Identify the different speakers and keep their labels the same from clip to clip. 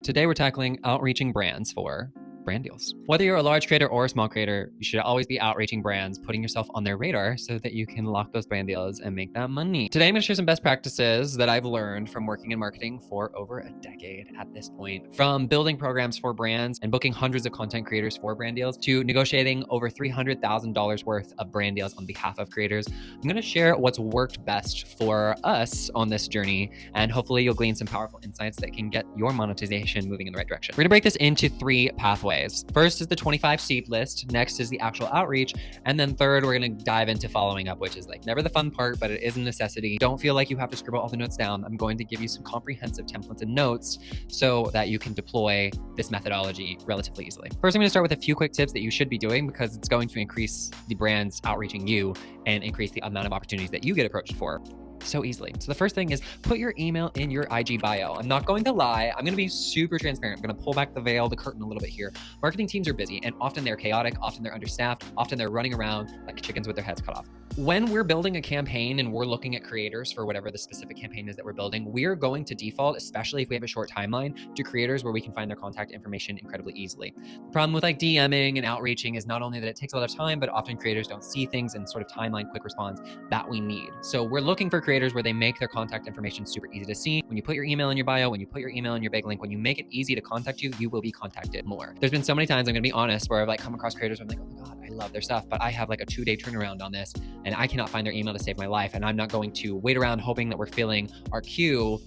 Speaker 1: Today we're tackling outreaching brands for brand deals. Whether you're a large creator or a small creator, you should always be outreaching brands, putting yourself on their radar so that you can lock those brand deals and make that money. Today I'm going to share some best practices that I've learned from working in marketing for over a decade at this point. From building programs for brands and booking hundreds of content creators for brand deals to negotiating over $300,000 worth of brand deals on behalf of creators, I'm going to share what's worked best for us on this journey, and hopefully you'll glean some powerful insights that can get your monetization moving in the right direction. We're going to break this into 3 pathways. First is the 25 seed list, next is the actual outreach, and then third, we're gonna dive into following up, which is like never the fun part, but it is a necessity. Don't feel like you have to scribble all the notes down. I'm going to give you some comprehensive templates and notes so that you can deploy this methodology relatively easily. First, I'm gonna start with a few quick tips that you should be doing because it's going to increase the brands outreaching you and increase the amount of opportunities that you get approached for so easily. So the first thing is put your email in your IG bio. I'm not going to lie. I'm going to be super transparent. I'm going to pull back the veil, the curtain a little bit here. Marketing teams are busy and often they're chaotic. Often they're understaffed. Often they're running around like chickens with their heads cut off. When we're building a campaign and we're looking at creators for whatever the specific campaign is that we're building, we're going to default, especially if we have a short timeline, to creators where we can find their contact information incredibly easily. The problem with like DMing and outreaching is not only that it takes a lot of time, but often creators don't see things in sort of timeline, quick response that we need. So we're looking for creators where they make their contact information super easy to see. When you put your email in your bio, when you put your email in your big link, when you make it easy to contact you, you will be contacted more. There's been so many times, I'm going to be honest, where I've like come across creators where I'm like, oh my God, I love their stuff, but I have like a 2-day turnaround on this and I cannot find their email to save my life. And I'm not going to wait around hoping that we're filling our queue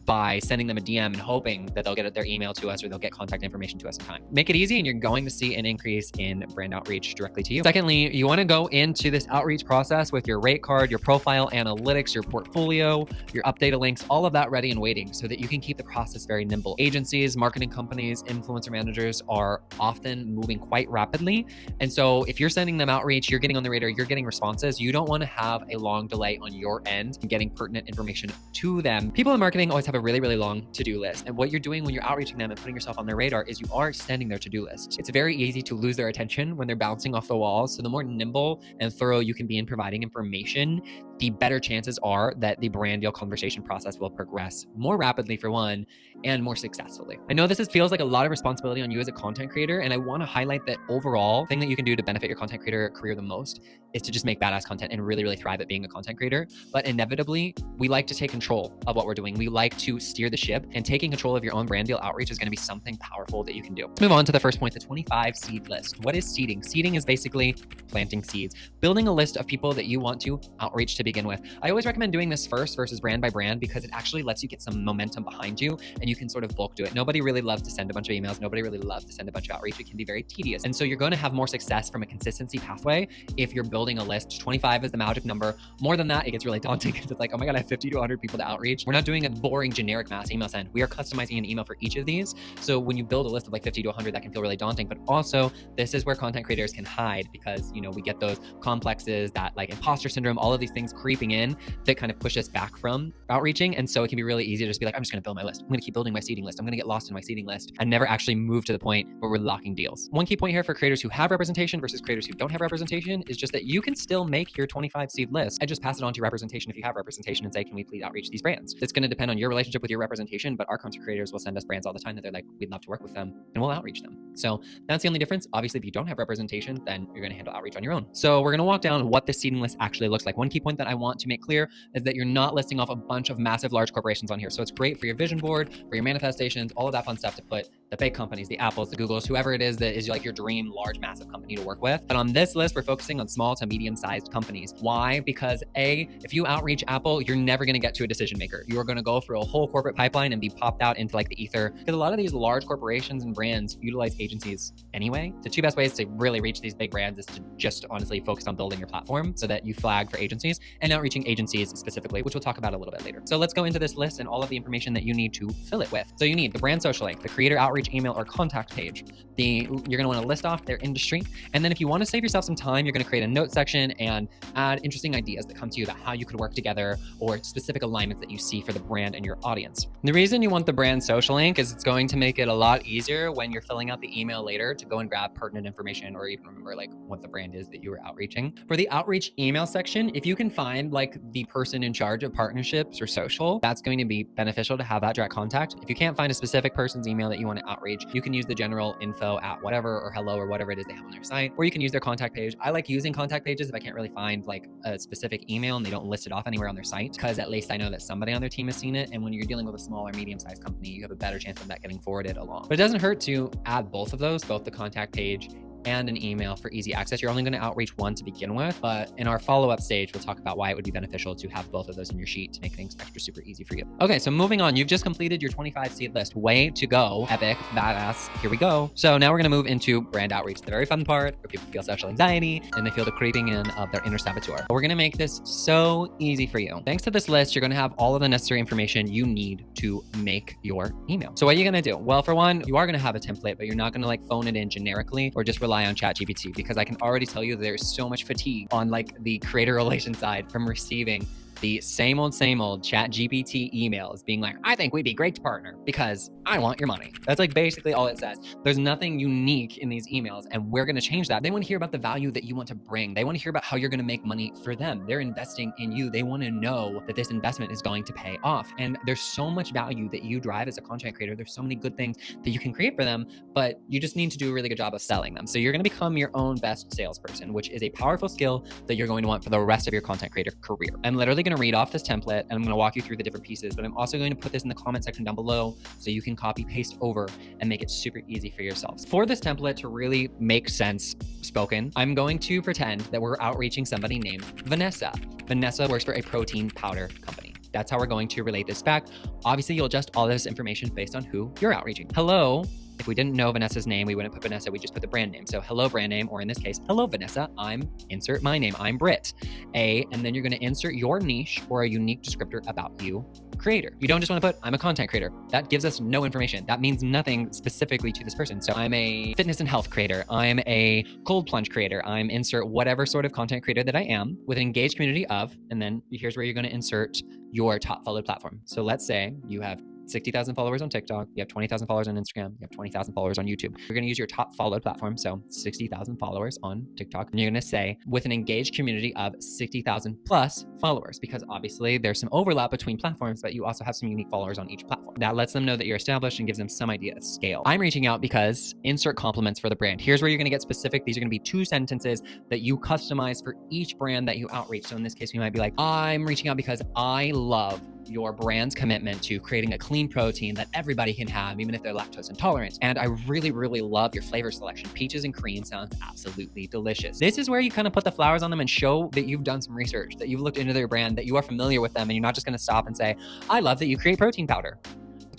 Speaker 1: by sending them a DM and hoping that they'll get their email to us or they'll get contact information to us in time. Make it easy and you're going to see an increase in brand outreach directly to you. Secondly, you want to go into this outreach process with your rate card, your profile analytics, your portfolio, your update links, all of that ready and waiting so that you can keep the process very nimble. Agencies, marketing companies, influencer managers are often moving quite rapidly. And so if you're sending them outreach, you're getting on the radar, you're getting responses, you don't want to have a long delay on your end in getting pertinent information to them. People in marketing always have a really, really long to-do list. And what you're doing when you're outreaching them and putting yourself on their radar is you are extending their to-do list. It's very easy to lose their attention when they're bouncing off the walls. So the more nimble and thorough you can be in providing information, the better chances are that the brand deal conversation process will progress more rapidly for one and more successfully. I know this feels like a lot of responsibility on you as a content creator, and I want to highlight that overall thing that you can do to benefit your content creator career the most is to just make badass content and really, really thrive at being a content creator. But inevitably, we like to take control of what we're doing. We like to steer the ship, and taking control of your own brand deal outreach is going to be something powerful that you can do. Let's move on to the first point, the 25 seed list. What is seeding? Seeding is basically planting seeds, building a list of people that you want to outreach to begin with. I always recommend doing this first versus brand by brand because it actually lets you get some momentum behind you and you can sort of bulk do it. Nobody really loves to send a bunch of emails. Nobody really loves to send a bunch of outreach. It can be very tedious. And so you're going to have more success from a consistency pathway if you're building a list. 25 is the magic number. More than that, it gets really daunting because it's like, oh my God, I have 50 to 100 people to outreach. We're not doing a boring generic mass email send. We are customizing an email for each of these. So when you build a list of like 50 to 100, that can feel really daunting. But also, this is where content creators can hide because, you know, we get those complexes, that like imposter syndrome, all of these things creeping in that kind of push us back from outreaching. And so it can be really easy to just be like, I'm just going to build my list. I'm going to keep building my seeding list. I'm going to get lost in my seeding list and never actually move to the point where we're locking deals. One key point here for creators who have representation versus creators who don't have representation is just that you can still make your 25 seed list and just pass it on to representation if you have representation and say, can we please outreach these brands? It's going to depend on your relationship with your representation, but our content creators will send us brands all the time that they're like, we'd love to work with them and we'll outreach them. So that's the only difference. Obviously, if you don't have representation, then you're going to handle outreach on your own. So we're going to walk down what the seeding list actually looks like. One key point that I want to make clear is that you're not listing off a bunch of massive, large corporations on here. So it's great for your vision board, for your manifestations, all of that fun stuff to put the big companies, the Apples, the Googles, whoever it is that is like your dream large, massive company to work with. But on this list, we're focusing on small to medium-sized companies. Why? Because A, if you outreach Apple, you're never going to get to a decision maker. You are going to go through a whole corporate pipeline and be popped out into like the ether. Because a lot of these large corporations and brands utilize agencies anyway. The 2 best ways to really reach these big brands is to just honestly focus on building your platform so that you flag for agencies and outreaching agencies specifically, which we'll talk about a little bit later. So let's go into this list and all of the information that you need to fill it with. So you need the brand social link, the creator outreach email or contact page. You're going to want to list off their industry. And then if you want to save yourself some time, you're going to create a note section and add interesting ideas that come to you about how you could work together or specific alignments that you see for the brand and your audience. And the reason you want the brand social link is it's going to make it a lot easier when you're filling out the the email later to go and grab pertinent information or even remember like what the brand is that you were outreaching. For the outreach email section, if you can find like the person in charge of partnerships or social, that's going to be beneficial to have that direct contact. If you can't find a specific person's email that you want to outreach, you can use the general info at whatever or hello or whatever it is they have on their site, or you can use their contact page. I like using contact pages if I can't really find like a specific email and they don't list it off anywhere on their site, because at least I know that somebody on their team has seen it. And when you're dealing with a small or medium-sized company, you have a better chance of that getting forwarded along. But it doesn't hurt to add both of those, both the contact page and an email for easy access. You're only going to outreach one to begin with, but in our follow-up stage, we'll talk about why it would be beneficial to have both of those in your sheet to make things extra super easy for you. Okay, so moving on, you've just completed your 25 seed list. Way to go, epic, badass. Here we go. So now we're going to move into brand outreach, the very fun part where people feel social anxiety and they feel the creeping in of their inner saboteur. We're going to make this so easy for you. Thanks to this list, you're going to have all of the necessary information you need to make your email. So what are you going to do? Well, for one, you are going to have a template, but you're not going to like phone it in generically or just rely on ChatGPT, because I can already tell you there's so much fatigue on like the creator relation side from receiving the same old ChatGPT emails being like, I think we'd be great to partner because I want your money. That's like basically all it says. There's nothing unique in these emails, and we're going to change that. They want to hear about the value that you want to bring. They want to hear about how you're going to make money for them. They're investing in you. They want to know that this investment is going to pay off. And there's so much value that you drive as a content creator. There's so many good things that you can create for them, but you just need to do a really good job of selling them. So you're going to become your own best salesperson, which is a powerful skill that you're going to want for the rest of your content creator career. I'm literally going to read off this template and I'm going to walk you through the different pieces, but I'm also going to put this in the comment section down below so you can copy paste over and make it super easy for yourselves. For this template to really make sense spoken, I'm going to pretend that we're outreaching somebody named Vanessa. Vanessa works for a protein powder company. That's how we're going to relate this back. Obviously, you'll adjust all this information based on who you're outreaching. Hello. If we didn't know Vanessa's name, we wouldn't put Vanessa, we just put the brand name. So hello brand name, or in this case, hello Vanessa, insert my name, I'm Britt. And then you're gonna insert your niche or a unique descriptor about you, creator. You don't just wanna put, I'm a content creator. That gives us no information. That means nothing specifically to this person. So I'm a fitness and health creator. I'm a cold plunge creator. I'm insert whatever sort of content creator that I am with an engaged community of, and then here's where you're gonna insert your top followed platform. So let's say you have 60,000 followers on TikTok, you have 20,000 followers on Instagram, you have 20,000 followers on YouTube. You're going to use your top followed platform, so 60,000 followers on TikTok, and you're going to say with an engaged community of 60,000 plus followers, because obviously there's some overlap between platforms, but you also have some unique followers on each platform. That lets them know that you're established and gives them some idea of scale. I'm reaching out because insert compliments for the brand. Here's where you're going to get specific. These are going to be 2 sentences that you customize for each brand that you outreach. So in this case, we might be like, I'm reaching out because I love your brand's commitment to creating a clean protein that everybody can have, even if they're lactose intolerant. And I really, really love your flavor selection. Peaches and cream sounds absolutely delicious. This is where you kind of put the flowers on them and show that you've done some research, that you've looked into their brand, that you are familiar with them, and you're not just going to stop and say, I love that you create protein powder.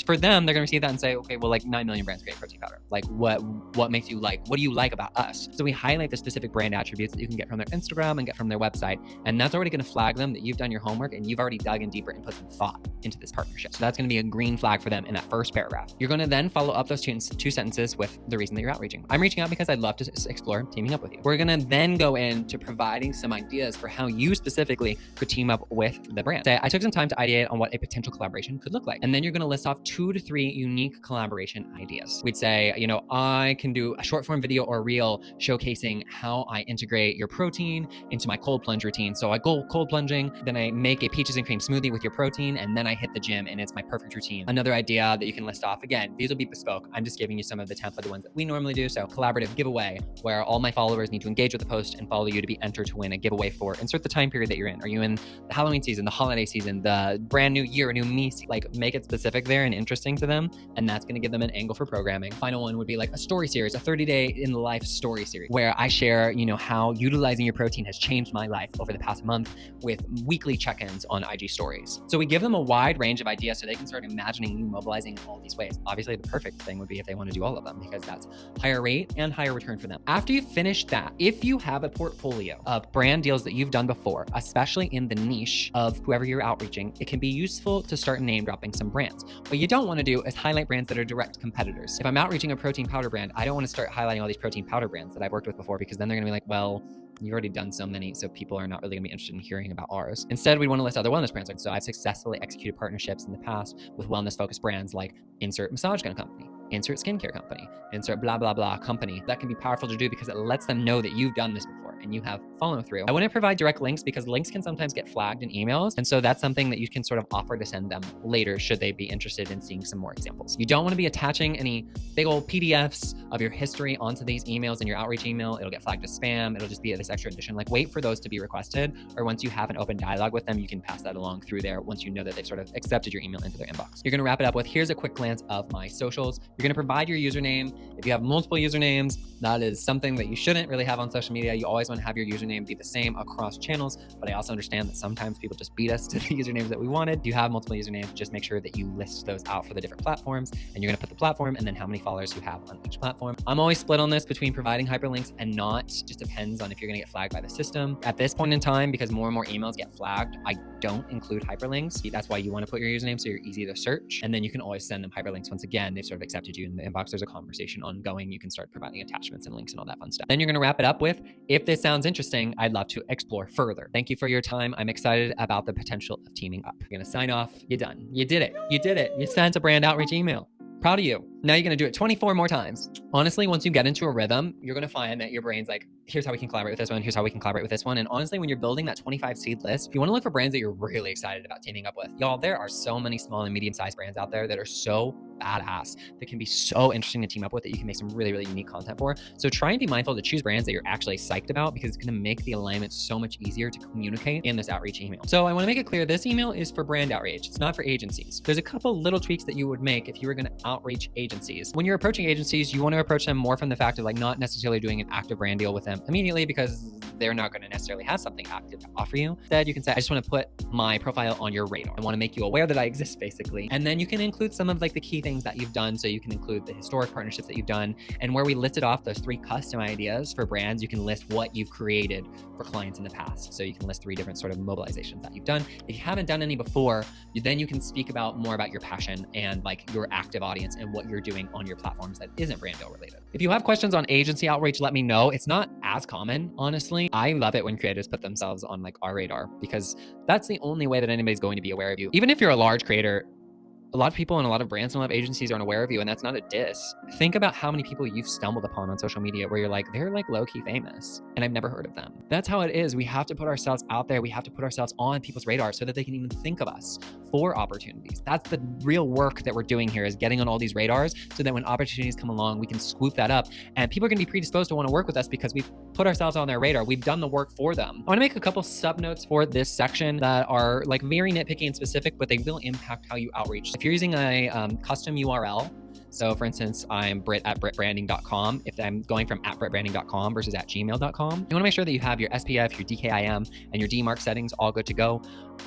Speaker 1: For them, they're going to receive that and say, okay, well, like 9 million brands create protein powder. Like what makes you like, what do you like about us? So we highlight the specific brand attributes that you can get from their Instagram and get from their website. And that's already going to flag them that you've done your homework and you've already dug in deeper and put some thought into this partnership. So that's going to be a green flag for them in that first paragraph. You're going to then follow up those 2 sentences with the reason that you're outreaching. I'm reaching out because I'd love to explore teaming up with you. We're going to then go into providing some ideas for how you specifically could team up with the brand. Say, I took some time to ideate on what a potential collaboration could look like. And then you're going to list off 2 to 3 unique collaboration ideas. We'd say, you know, I can do a short form video or reel showcasing how I integrate your protein into my cold plunge routine. So I go cold plunging, then I make a peaches and cream smoothie with your protein, and then I hit the gym and it's my perfect routine. Another idea that you can list off, again, these will be bespoke. I'm just giving you some of the template ones that we normally do. So collaborative giveaway, where all my followers need to engage with the post and follow you to be entered to win a giveaway for, insert the time period that you're in. Are you in the Halloween season, the holiday season, the brand new year, new me? Like make it specific there and interesting to them. And that's going to give them an angle for programming. Final one would be like a story series, a 30-day in the life story series, where I share, you know, how utilizing your protein has changed my life over the past month with weekly check-ins on IG stories. So we give them a wide range of ideas so they can start imagining you mobilizing all these ways. Obviously, the perfect thing would be if they want to do all of them, because that's higher rate and higher return for them. After you finish that, if you have a portfolio of brand deals that you've done before, especially in the niche of whoever you're outreaching, it can be useful to start name dropping some brands. What you don't want to do is highlight brands that are direct competitors. If I'm outreaching a protein powder brand, I don't want to start highlighting all these protein powder brands that I've worked with before, because then they're going to be like, well, you've already done so many, so people are not really going to be interested in hearing about ours. Instead, we want to list other wellness brands. So I've successfully executed partnerships in the past with wellness-focused brands like insert massage gun company. insert skincare company, insert blah, blah, blah company. That can be powerful to do because it lets them know that you've done this before and you have follow through. I wouldn't provide direct links because links can sometimes get flagged in emails. And so that's something that you can sort of offer to send them later should they be interested in seeing some more examples. You don't want to be attaching any big old PDFs of your history onto these emails in your outreach email. It'll get flagged as spam. It'll just be this extra addition. Like wait for those to be requested, or once you have an open dialogue with them, you can pass that along through there once you know that they've sort of accepted your email into their inbox. You're going to wrap it up with, here's a quick glance of my socials. You're going to provide your username. If you have multiple usernames, that is something that you shouldn't really have on social media. You always want to have your username be the same across channels, but I also understand that sometimes people just beat us to the usernames that we wanted. If you have multiple usernames, just make sure that you list those out for the different platforms, and you're going to put the platform and then how many followers you have on each platform. I'm always split on this between providing hyperlinks and not. Just depends on if you're going to get flagged by the system. At this point in time, because more and more emails get flagged, I don't include hyperlinks. That's why you want to put your username so you're easy to search, and then you can always send them hyperlinks. Once again, they've sort of accepted you in the inbox. There's a conversation ongoing. You can start providing attachments and links and all that fun stuff. Then you're going to wrap it up with, if this sounds interesting, I'd love to explore further. Thank you for your time. I'm excited about the potential of teaming up. You're going to sign off. You're done. You did it. You did it. You sent a brand outreach email. Proud of you. Now you're going to do it 24 more times. Honestly, once you get into a rhythm, you're going to find that your brain's like, here's how we can collaborate with this one. Here's how we can collaborate with this one. And honestly, when you're building that 25 seed list, you want to look for brands that you're really excited about teaming up with. Y'all, there are so many small and medium-sized brands out there that are so badass, that can be so interesting to team up with, that you can make some really, really unique content for. So try and be mindful to choose brands that you're actually psyched about, because it's going to make the alignment so much easier to communicate in this outreach email. So I want to make it clear, this email is for brand outreach. It's not for agencies. There's a couple little tweaks that you would make if you were going to outreach agencies. When you're approaching agencies, you want to approach them more from the fact of like not necessarily doing an active brand deal with them immediately, because they're not going to necessarily have something active to offer you. Instead, you can say, I just want to put my profile on your radar. I want to make you aware that I exist, basically. And then you can include some of like the key things that you've done. So you can include the historic partnerships that you've done. And where we listed off those 3 custom ideas for brands, you can list what you've created for clients in the past. So you can list 3 different sort of mobilizations that you've done. If you haven't done any before, then you can speak about more about your passion and like your active audience and what you're doing on your platforms that isn't brand deal related. If you have questions on agency outreach, let me know. It's not as common, honestly. I love it when creators put themselves on like our radar, because that's the only way that anybody's going to be aware of you. Even if you're a large creator, a lot of people and a lot of brands and a lot of agencies aren't aware of you, and that's not a diss. Think about how many people you've stumbled upon on social media where you're like, they're like low-key famous, and I've never heard of them. That's how it is. We have to put ourselves out there. We have to put ourselves on people's radar so that they can even think of us for opportunities. That's the real work that we're doing here, is getting on all these radars so that when opportunities come along, we can swoop that up, and people are going to be predisposed to want to work with us because we've put ourselves on their radar. We've done the work for them. I want to make a couple sub notes for this section that are like very nitpicky and specific, but they will impact how you outreach. If you're using a custom URL, so for instance, I'm Brit@BritBranding.com. If I'm going from @BritBranding.com versus @gmail.com, you want to make sure that you have your SPF, your DKIM, and your DMARC settings all good to go.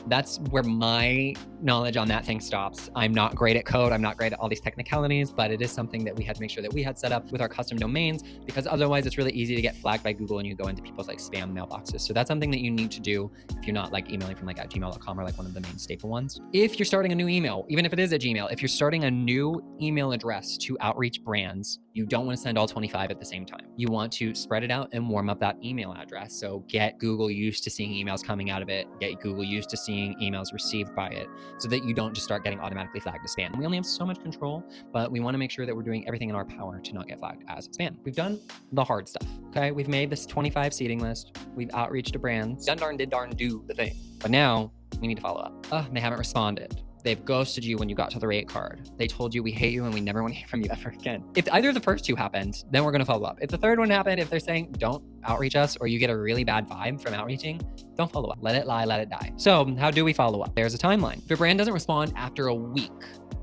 Speaker 1: That's where my knowledge on that thing stops. I'm not great at code. I'm not great at all these technicalities, but it is something that we had to make sure that we had set up with our custom domains, because otherwise it's really easy to get flagged by Google and you go into people's like spam mailboxes. So that's something that you need to do if you're not like emailing from like @gmail.com or like one of the main staple ones. If you're starting a new email, even if it is a Gmail, if you're starting a new email address to outreach brands, you don't want to send all 25 at the same time. You want to spread it out and warm up that email address. So get Google used to seeing emails coming out of it. Get Google used to seeing emails received by it, so that you don't just start getting automatically flagged as spam. We only have so much control, but we want to make sure that we're doing everything in our power to not get flagged as spam. We've done the hard stuff, okay? We've made this 25 seeding list. We've outreached to brands. Done darn did darn do the thing. But now we need to follow up. They haven't responded. They've ghosted you when you got to the rate card. They told you we hate you and we never want to hear from you ever again. If either of the first 2 happened, then we're going to follow up. If the third one happened, if they're saying don't outreach us, or you get a really bad vibe from outreaching, don't follow up. Let it lie, let it die. So how do we follow up? There's a timeline. If your brand doesn't respond after a week,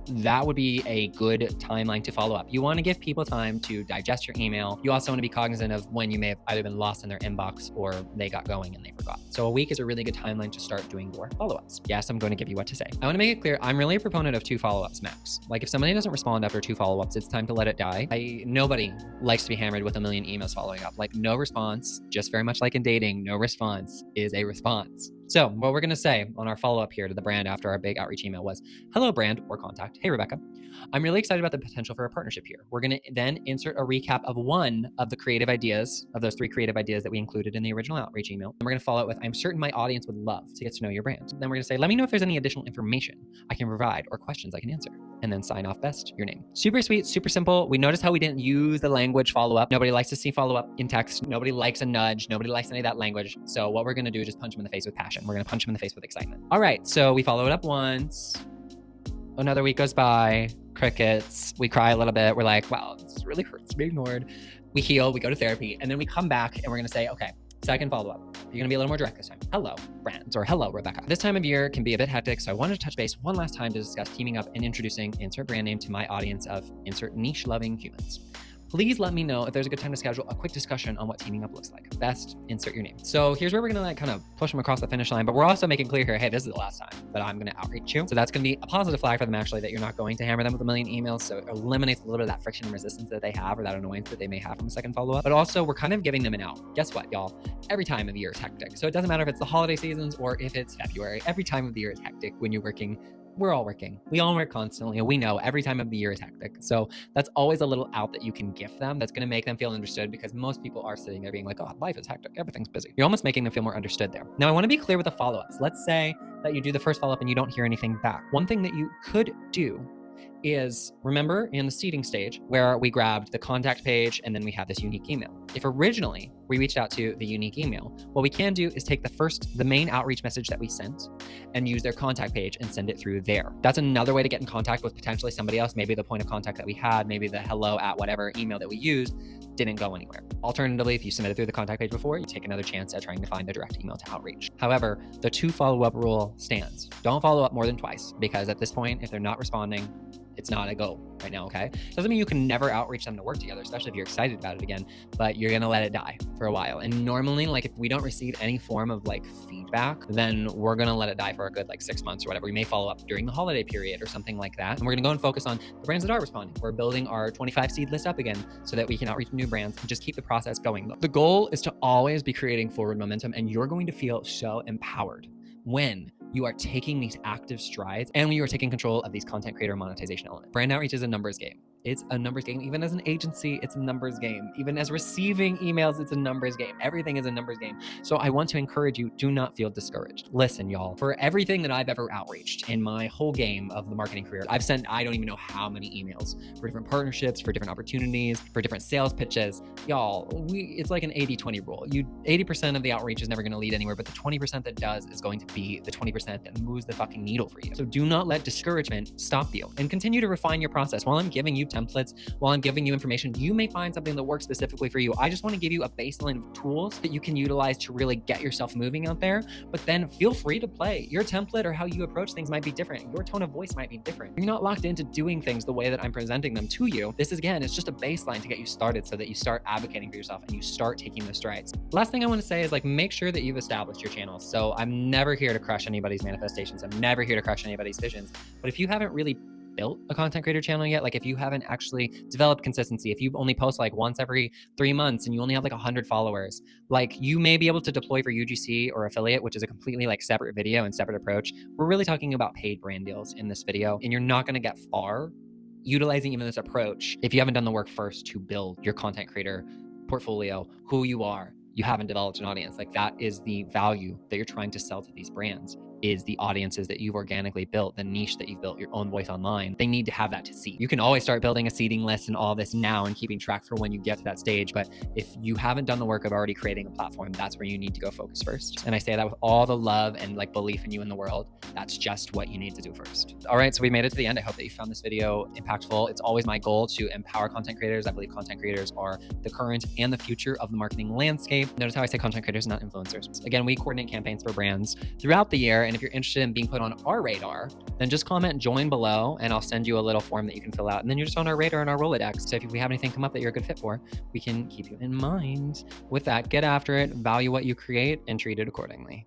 Speaker 1: that would be a good timeline to follow up. You want to give people time to digest your email. You also want to be cognizant of when you may have either been lost in their inbox or they got going and they forgot. So a week is a really good timeline to start doing your follow-ups. Yes, I'm going to give you what to say. I want to make it clear, I'm really a proponent of 2 follow-ups max. Like if somebody doesn't respond after 2 follow-ups, it's time to let it die. Nobody likes to be hammered with a million emails following up. Like no response, just very much like in dating, no response is a response. So what we're going to say on our follow-up here to the brand after our big outreach email was, hello brand or contact. Hey, Rebecca. I'm really excited about the potential for a partnership here. We're going to then insert a recap of one of the creative ideas, of those 3 creative ideas that we included in the original outreach email. And we're going to follow it with, I'm certain my audience would love to get to know your brand. Then we're going to say, let me know if there's any additional information I can provide or questions I can answer. And then sign off best, your name. Super sweet, super simple. We noticed how we didn't use the language follow-up. Nobody likes to see follow-up in text. Nobody likes a nudge. Nobody likes any of that language. So what we're going to do is just punch them in the face with passion. We're going to punch them in the face with excitement. All right, so we follow it up once. Another week goes by, crickets. We cry a little bit. We're like, wow, this really hurts to be ignored. We heal, we go to therapy, and then we come back and we're going to say, okay, second follow-up. You're going to be a little more direct this time. Hello, brands, or hello, Rebecca. This time of year can be a bit hectic, so I wanted to touch base one last time to discuss teaming up and introducing insert brand name to my audience of insert niche-loving humans. Please let me know if there's a good time to schedule a quick discussion on what teaming up looks like. Best, insert your name. So here's where we're gonna like kind of push them across the finish line, but we're also making clear here, hey, this is the last time that I'm gonna outreach you. So that's gonna be a positive flag for them actually, that you're not going to hammer them with a million emails. So it eliminates a little bit of that friction and resistance that they have, or that annoyance that they may have from a second follow-up. But also we're kind of giving them an out. Guess what, y'all? Every time of the year is hectic. So it doesn't matter if it's the holiday seasons or if it's February. Every time of the year is hectic when you're working. We're all working. We all work constantly, and we know every time of the year is hectic. So that's always a little out that you can gift them that's going to make them feel understood, because most people are sitting there being like, oh, life is hectic. Everything's busy. You're almost making them feel more understood there. Now, I want to be clear with the follow-ups. Let's say that you do the first follow-up and you don't hear anything back. One thing that you could do is, remember in the seeding stage where we grabbed the contact page and then we have this unique email. If originally we reached out to the unique email, what we can do is take the main outreach message that we sent and use their contact page and send it through there. That's another way to get in contact with potentially somebody else. Maybe the point of contact that we had, maybe the hello at whatever email that we used didn't go anywhere. Alternatively, if you submitted through the contact page before, you take another chance at trying to find a direct email to outreach. However, the 2 follow-up rule stands. Don't follow up more than twice, because at this point, if they're not responding, it's not a go right now, okay? Doesn't mean you can never outreach them to work together, especially if you're excited about it again, but you're gonna let it die for a while. And normally, like if we don't receive any form of like feedback, then we're gonna let it die for a good like 6 months or whatever. We may follow up during the holiday period or something like that. And we're gonna go and focus on the brands that are responding. We're building our 25 seed list up again so that we can outreach new brands and just keep the process going. The goal is to always be creating forward momentum, and you're going to feel so empowered when you are taking these active strides and when you are taking control of these content creator monetization elements. Brand outreach is a numbers game. It's a numbers game. Even as an agency, it's a numbers game. Even as receiving emails, it's a numbers game. Everything is a numbers game. So I want to encourage you, do not feel discouraged. Listen, y'all, for everything that I've ever outreached in my whole game of the marketing career, I've sent, I don't even know how many emails for different partnerships, for different opportunities, for different sales pitches. Y'all, it's like an 80-20 rule. 80% of the outreach is never going to lead anywhere, but the 20% that does is going to be the 20% that moves the fucking needle for you. So do not let discouragement stop you, and continue to refine your process. While I'm giving you templates, while I'm giving you information, you may find something that works specifically for you. I just want to give you a baseline of tools that you can utilize to really get yourself moving out there, but then feel free to play. Your template or how you approach things might be different. Your tone of voice might be different. You're not locked into doing things the way that I'm presenting them to you. This is, again, it's just a baseline to get you started so that you start advocating for yourself and you start taking the strides. Last thing I want to say is like, make sure that you've established your channels. So I'm never here to crush anybody's manifestations. I'm never here to crush anybody's visions. But if you haven't really built a content creator channel yet, like if you haven't actually developed consistency, if you only post like once every 3 months and you only have like 100 followers, like you may be able to deploy for UGC or affiliate, which is a completely like separate video and separate approach. We're really talking about paid brand deals in this video, and you're not going to get far utilizing even this approach if you haven't done the work first to build your content creator portfolio, who you are. You haven't developed an audience. Like that is the value that you're trying to sell to these brands, is the audiences that you've organically built, the niche that you've built, your own voice online. They need to have that to see. You can always start building a seeding list and all this now and keeping track for when you get to that stage. But if you haven't done the work of already creating a platform, that's where you need to go focus first. And I say that with all the love and like belief in you in the world. That's just what you need to do first. All right, so we made it to the end. I hope that you found this video impactful. It's always my goal to empower content creators. I believe content creators are the current and the future of the marketing landscape. Notice how I say content creators, not influencers. Again, we coordinate campaigns for brands throughout the year. And if you're interested in being put on our radar, then just comment join below and I'll send you a little form that you can fill out. And then you're just on our radar and our Rolodex. So if we have anything come up that you're a good fit for, we can keep you in mind. With that, get after it, value what you create, and treat it accordingly.